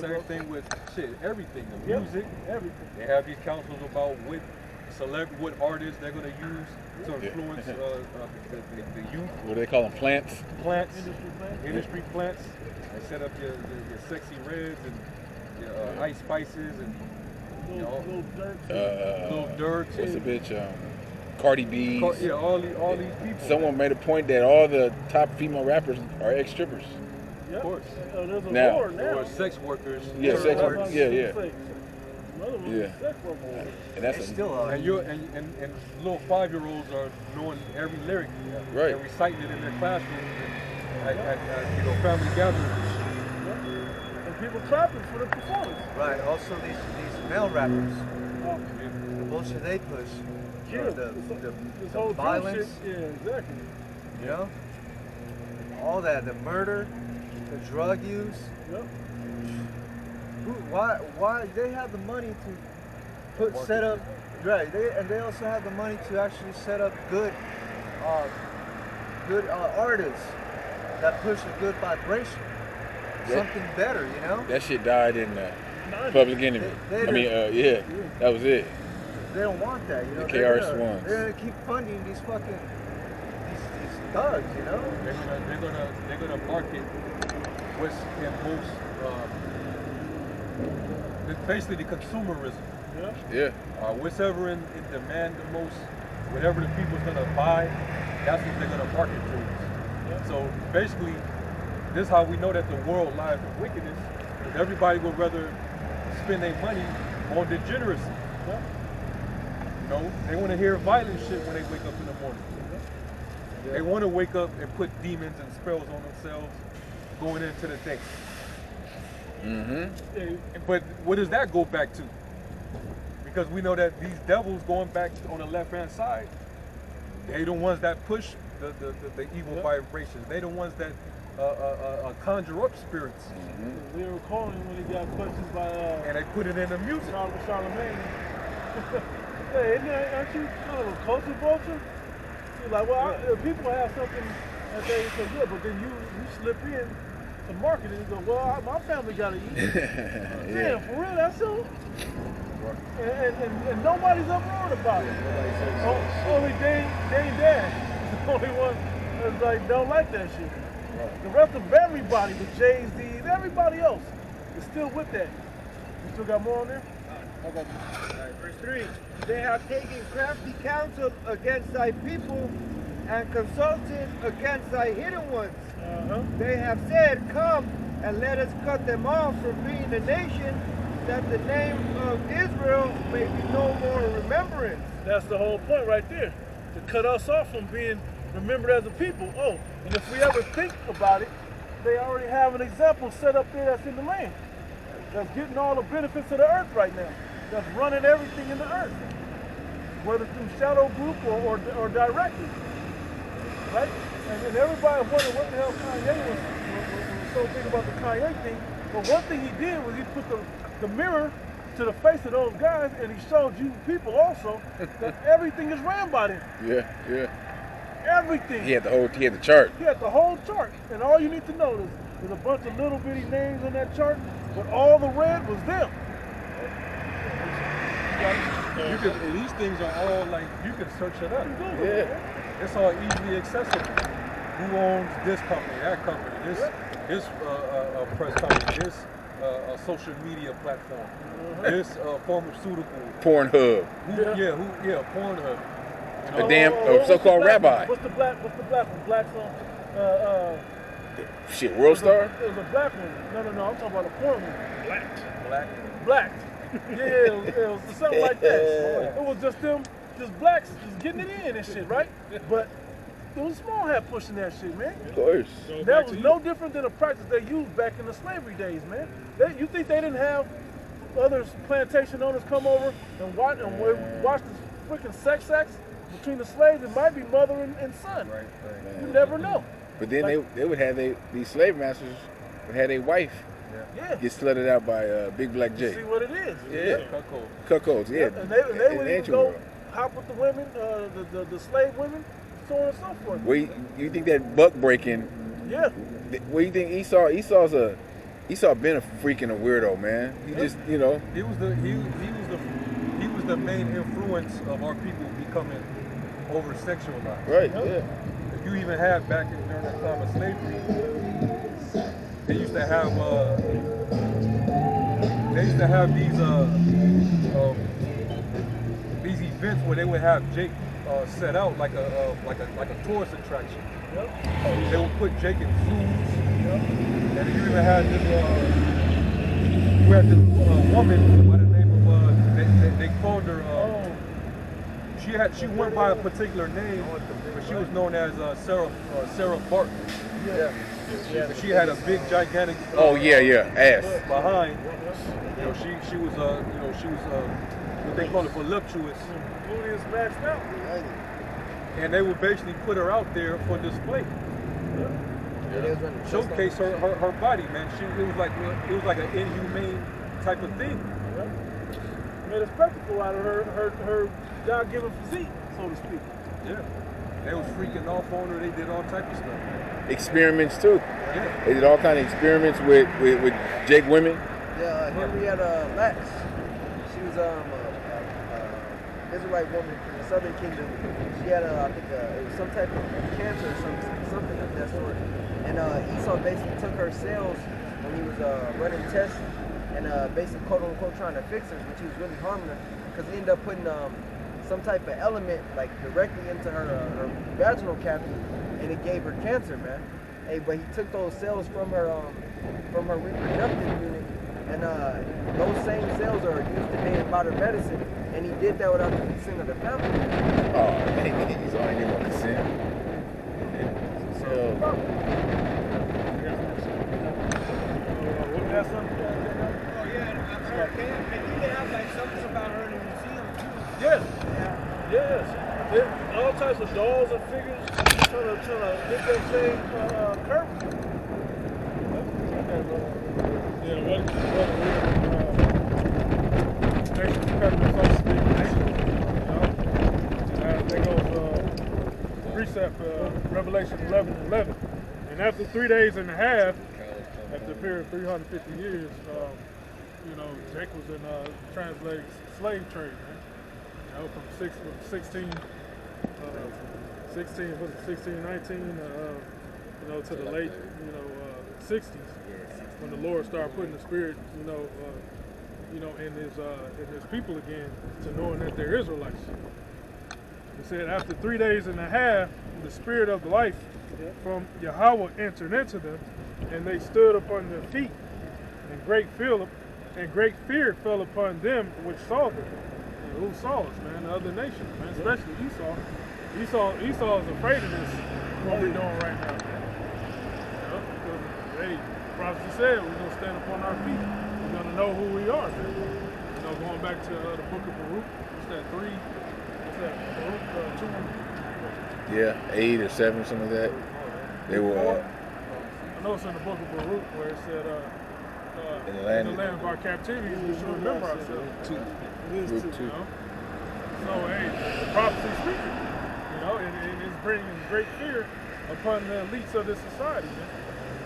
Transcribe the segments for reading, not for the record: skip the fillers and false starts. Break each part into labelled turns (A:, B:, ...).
A: Same thing with shit, everything, the music, everything. They have these councils about what artists they're gonna use to influence the youth.
B: What do they call them? Plants?
A: Plants. Industry plants. They set up your sexy reds and your ice spices and
C: little
A: Durks.
B: What's the bitch? Cardi B.
A: Yeah, all these people.
B: Someone made a point that all the top female rappers are ex-strippers.
A: Of course.
C: There's a
B: Now,
C: war now.
A: Or sex workers.
B: Yeah, sex workers. Yeah.
C: Yeah. Sex worker.
B: And that's
D: still are.
A: And little 5-year-olds are knowing every lyric.
B: Right.
A: And reciting it in their classrooms at family gatherings.
C: And people trapping for the performance.
D: Right. Also, these male rappers, the bullshit they push, the
C: whole
D: violence,
C: shit. Yeah, exactly.
D: you know, all that, the murder, the drug use.
C: Yep.
D: Why they have the money to set up, right? They also have the money to actually set up good artists that push a good vibration, something better, you know.
B: That shit died in Public Enemy. That was it.
D: They don't want that, you know.
B: The KRS-Ones.
D: They're gonna keep funding these fucking these thugs, you know.
A: They're gonna market what's in most basically the consumerism.
B: Yeah.
A: Whatever in demand the most, whatever the people's gonna buy, that's what they're gonna market to. So basically, this is how we know that the world lies in wickedness, because everybody would rather spend their money on degeneracy. You know, they want to hear violent shit when they wake up in the morning. They want to wake up and put demons and spells on themselves going into the day. But what does that go back to? Because we know that these devils going back on the left-hand side, they the ones that push the evil vibrations. They the ones that conjure up spirits.
C: They were calling when he got questions by
A: and they put it in the music.
C: Charlemagne. Hey, aren't you kind of a culture vulture? You're like, well, people have something that they say good, but then you slip in to market it and go, well, my family got to eat. Damn, for real, that's so. And nobody's uproaring about it. Only Dane Dad is the only one that's like, don't like that shit. The rest of everybody, the J's, D's, everybody else is still with that. You still got more on there? I got you.
E: All right, verse 3. They have taken crafty counsel against thy people and consulted against thy hidden ones. They have said, come and let us cut them off from being a nation, that the name of Israel may be no more in remembrance.
C: That's the whole point right there. To cut us off from being remembered as a people. Oh, and if we ever think about it, they already have an example set up there that's in the land. That's getting all the benefits of the earth right now. That's running everything in the earth. Whether through shadow group or directly. Right? And everybody wondered what the hell Kanye was so big about the Kanye thing. But one thing he did was he put the mirror to the face of those guys, and he showed you people also that everything is ran by them.
B: Yeah.
C: Everything.
B: He had the chart.
C: He had the whole chart. And all you need to know is there's a bunch of little bitty names on that chart, but all the red was them.
A: These things are all like, you can search it up.
C: Yeah.
A: It's all easily accessible. Who owns this company, that company, this press company, this social media platform, this pharmaceutical.
B: Pornhub.
A: Pornhub.
B: A damn so-called rabbi.
C: What's the black one? Black's on.
B: Shit, World Star?
C: It was a black one. No, I'm talking about a porn one. Black. Yeah, it was something like that. It was just them, just blacks, just getting it in and shit, right? But it was small hat pushing that shit, man.
B: Of course.
C: That was no different than a practice they used back in the slavery days, man. You think they didn't have other plantation owners come over and watch the freaking sex acts between the slaves? It might be mother and son.
A: Right.
C: You never know.
B: But then they would have these slave masters would have a wife get slutted out by Big Black J.
C: See what it is.
B: Yeah. Cuckolds, yeah.
C: And they would even go hop with the women, the slave women, so on and so forth.
B: You think that buck breaking?
C: Yeah.
B: What do you think Esau's Esau been a freaking a weirdo, man. He just, you know.
A: He was the main influence of our people becoming over sexualized.
B: Right. Yeah.
A: If you even had back during that time of slavery, they used to have these events where they would have Jake set out like a tourist attraction.
C: Yep.
A: They would put Jake in zoos. Yep. And you even had this woman by the name of they called her she went by a particular name, but she was known as Sarah Barton.
C: Yeah.
A: She had a big gigantic
B: ass
A: behind. You know, she was what they call it, voluptuous.
C: Booty is maxed out.
A: And they would basically put her out there for display. Showcase her body, man. It was like an inhumane type of thing.
C: Made a spectacle out of her God-given physique, so to speak.
A: Yeah. They was freaking off on her. They did all type of stuff.
B: Experiments too.
A: Yeah.
B: They did all kind of experiments with Jake women.
F: Yeah, Henrietta Lacks. She was Israelite woman from the Southern Kingdom. She had I think it was some type of cancer or something of that sort. And Esau basically took her cells when he was running tests and basically quote unquote trying to fix her, but he was really harming her because he ended up putting some type of element like directly into her vaginal cavity, and it gave her cancer, man. Hey, but he took those cells from her reproductive unit, and those same cells are used today in modern medicine, and he did that without the consent of the family.
B: Oh, man, he's only getting consent.
C: What got something?
E: I think they have like something about her in the museum too.
C: Yes. Yes. All types of dolls and figures trying to get that same curve. There goes precept Revelation 11:11. And after 3 days and a half, after a period of 350 years, Jake was in translated slave trade, man. You know, from 1619, to the late, 60s, when the Lord started putting the Spirit, in his people again, to knowing that they're Israelites. He said, after 3 days and a half, the Spirit of life from Yahweh entered into them, and they stood upon their feet, and great fear fell upon them which saw them. And who saw us, man? The other nations, man, especially Esau. Esau is afraid of this, what we're doing right now, man. Because, hey, prophecy said we're going to stand upon our feet. We're going to know who we are, man. Going back to the book of Baruch, what's that, Baruch 2?
B: Yeah, 8 or 7, something like that. They were.
C: I know it's in the book of Baruch where it said,
B: in the
C: land of our captivity, we should remember ourselves.
B: 2.
C: It is 2. So, hey, the prophecy speaking, and it's bringing great fear upon the elites of this society, man,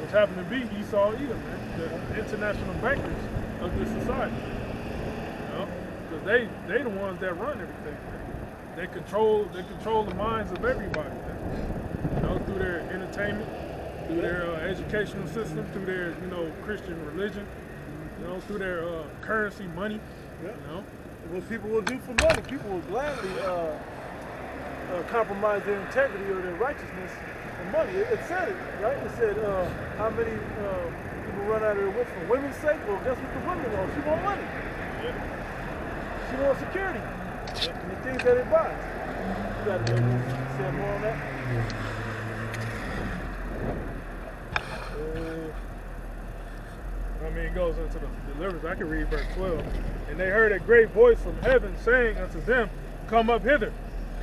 C: which happen to be Esau Edom, man, the international bankers of this society. Because they the ones that run everything. Man. They control the minds of everybody, man. Through their entertainment, through their educational system, through their Christian religion, through their currency, money. What people will do for money, people will gladly compromise their integrity or their righteousness for money. It said it, right? It said how many people run out of their wits for women's sake? Well, guess what the women want? She want money. She wants security. And the things that it buys. You got to say more on that? It goes into the deliverance. I can read verse 12. And they heard a great voice from heaven saying unto them, come up hither.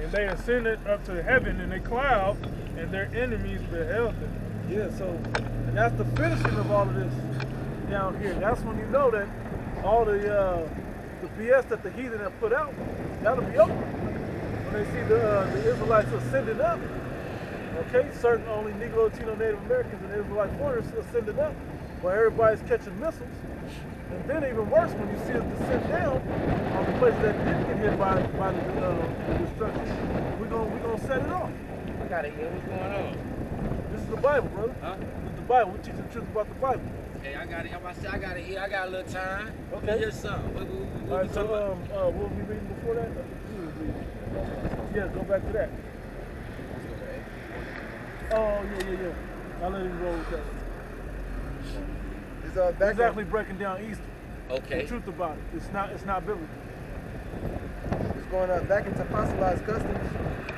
C: And they ascended up to heaven in a cloud, and their enemies beheld them. Yeah, and that's the finishing of all of this down here. That's when you know that all the BS that the heathen have put out, that'll be over. When they see the Israelites ascending up, okay, certain only Negro, Latino, Native Americans and Israelite foreigners ascending up, But everybody's catching missiles. And then even worse when you see it descend down on the places that didn't get hit by the destruction. We're gonna set it off.
G: I gotta hear what's going on.
C: This is the Bible, brother.
G: Huh?
C: This is the Bible. We teach the truth about the Bible.
G: Hey, I gotta hear. I got a little time.
C: Okay.
G: Here's something.
C: All right, so what were we reading before that? Yeah, go back to that. Oh, yeah. I'll let him roll with that.
E: It's
C: Exactly breaking down Easter.
G: Okay.
C: The truth about it. It's not biblical.
E: It's going back into fossilized customs.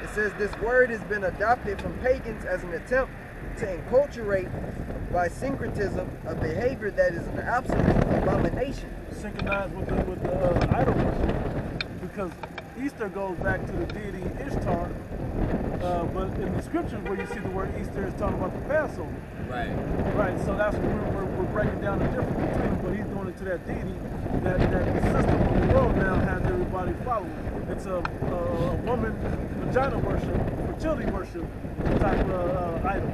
E: It says this word has been adopted from pagans as an attempt to enculturate by syncretism a behavior that is an absolute abomination.
C: Synchronized with the idol worship. Because Easter goes back to the deity Ishtar, but in the scriptures where you see the word Easter, it's talking about the Passover.
G: Right.
C: Right, so that's what we're breaking down the difference between them, but he's doing it to that deity that the system of the world now has everybody following. It's a woman vagina worship, fertility worship type of idol.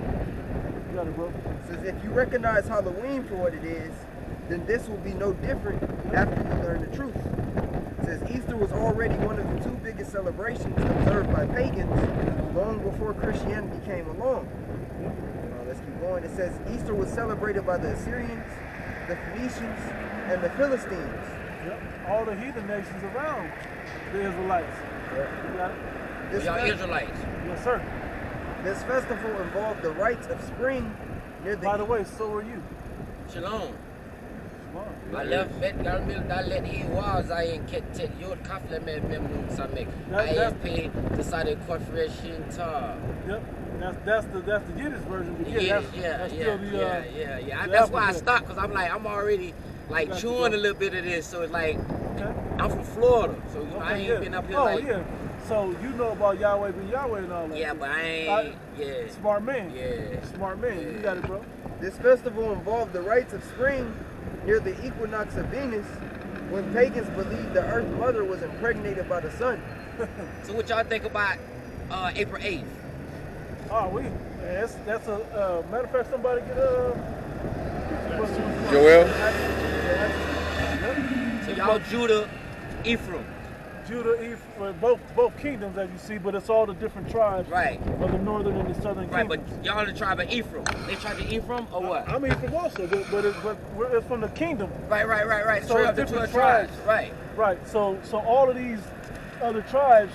C: You got it, bro.
E: It says if you recognize Halloween for what it is, then this will be no different after you learn the truth. It says Easter was already one of the two biggest celebrations observed by pagans long before Christianity came along. Let's keep going. It says Easter was celebrated by the Assyrians, the Phoenicians, and the Philistines.
C: Yep. All the heathen nations around the Israelites. You got it?
G: Y'all Israelites.
C: Yes, sir.
E: This festival involved the rites of spring near the...
C: By the way, so are you.
G: Shalom.
C: Shalom.
G: Alef bet galmil dalet he was I in kettet yod kafle me memnun samek. IFP decided corporation tar.
C: Yep. That's the Yiddish version, but that's still the
G: yeah. That's why I stopped, because I'm already like chewing a little bit of this, so it's like I'm from Florida, so I ain't been up here like.
C: Yeah. So you know about Yahweh being Yahweh and all that.
G: Yeah, but I ain't.
C: Smart man.
G: Yeah.
C: Smart man.
G: Yeah.
C: You got it, bro.
E: This festival involved the rites of spring near the equinox of Venus, when pagans believed the Earth Mother was impregnated by the sun.
G: So what y'all think about April 8th?
C: Oh, that's a matter of fact. Somebody get
B: Joel.
G: So y'all Judah, Ephraim.
C: Judah, Ephraim, both kingdoms as you see, but it's all the different tribes.
G: Right.
C: Of the northern and the southern
G: Right,
C: kingdoms.
G: but y'all the tribe of Ephraim. They tribe of Ephraim or what?
C: I'm Ephraim also, but it's from the kingdom.
G: Right.
C: So it's different tribes. Right. So all of these other tribes,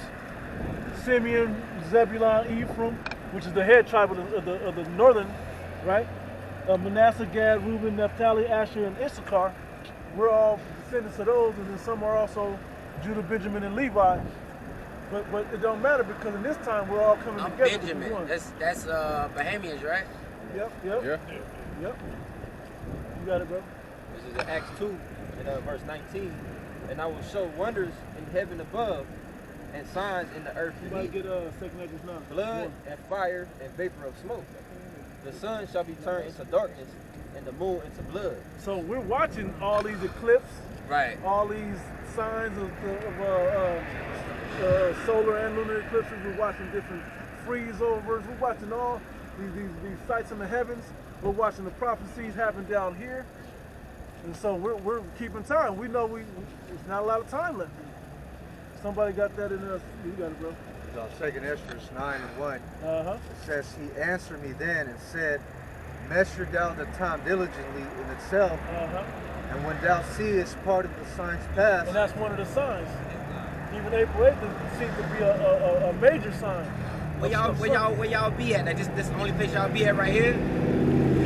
C: Simeon, Zebulun, Ephraim, which is the head tribe of the northern, right? Manasseh, Gad, Reuben, Naphtali, Asher, and Issachar. We're all descendants of those, and then some are also Judah, Benjamin, and Levi. But it don't matter, because in this time we're all coming together.
G: Benjamin.
C: One.
G: That's Bahamians, right?
C: Yep.
B: Yeah.
C: You got it, bro.
H: This is in Acts 2, in verse 19. And I will show wonders in heaven above, and signs in the earth
C: You might
H: beneath.
C: get 2 Corinthians 9.
H: Blood and fire and vapor of smoke. The sun shall be turned into darkness, and the moon into blood.
C: So we're watching all these eclipses,
G: Right.
C: all these signs of solar and lunar eclipses. We're watching different freeze overs. We're watching all these sights in the heavens. We're watching the prophecies happen down here. And so we're keeping time. We know it's not a lot of time left. Somebody got that in us. You got it, bro.
D: Second Esdras 9:1.
C: Uh-huh.
D: It says, he answered me then and said, measure thou the time diligently in itself,
C: Uh-huh.
D: and when thou seest part of the signs pass.
C: And that's one of the signs. Even April 8th seems to be a major sign.
G: Where y'all be at? This the only place y'all be at right here?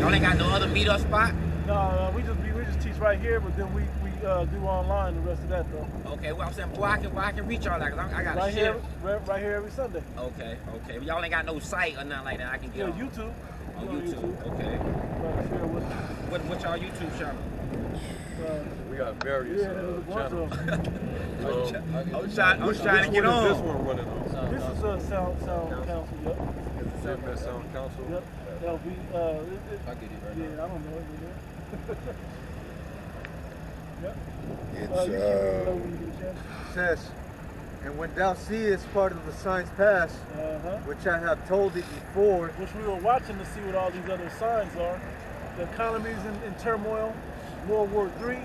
G: Y'all ain't got no other meet up spot?
C: No, we just teach right here, but then we do online the rest of that though.
G: Okay, well I'm saying where I can reach y'all at, 'cause I got
C: right
G: shit.
C: here, right here every Sunday.
G: Okay. Well, y'all ain't got no site or nothing like that I can get on.
C: YouTube.
G: On YouTube. Okay.
C: Right, share with us.
G: What y'all YouTube channel?
A: We got various
C: there's a bunch
A: channels.
C: of them.
G: I was trying to get
A: What is this
G: on.
A: one running on?
C: This is Sound Council, yep.
A: CMS Sound Council.
C: Yep. That'll be,
H: I'll get it right now.
C: yeah, I don't know it. Yep.
B: It's
C: You can let when you get a chance.
D: It says, and when thou seest part of the signs pass,
C: Uh-huh.
D: which I have told thee before,
C: Which we were watching to see what all these other signs are. The economy's in turmoil. World War III.